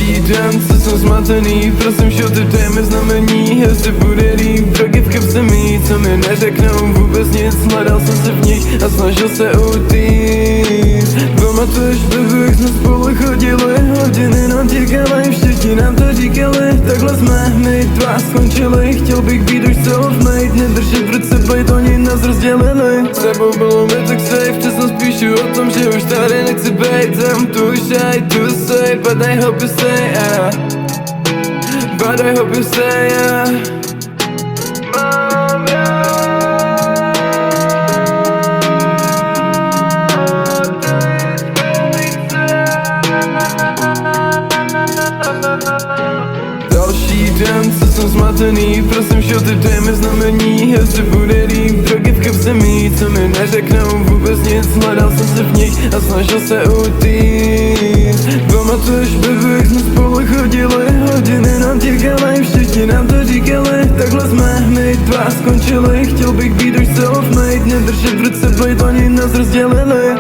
Další den, co jsem zmatený, prosím šoty, dejme znamení, jestli bude líp. Drogy v kapse mít, co mi neřeknou vůbec nic. Hledal jsem se v nich a snažil se utíct. Pamatuješ dobu, jak jsme spolu chodili, hodiny nám těkaly, všichni nám to říkali. Takhle jsme my dva skončili, chtěl bych být už self-made, nedržet v ruce bejt, oni nás rozdělili. S sebou bylo mi tak safe, často spíšu o tom, že už tady nechci bejt. I'm too shy to say, but I hope you say yeah. But I hope you say yeah. Další den, co jsem zmatený, prosím šoty, dejme znamení, jestli bude líp. Drogy v kapse mít, co mi neřeknou vůbec nic. Hledal jsem se v nich a snažil se utíct. Pamatuješ dobu, jak jsme spolu chodili, hodiny nám těkaly, všichni nám to říkali. Takhle jsme my dva skončili, chtěl bych být už self-made, nedržet v ruce bejt, oni nás rozdělili.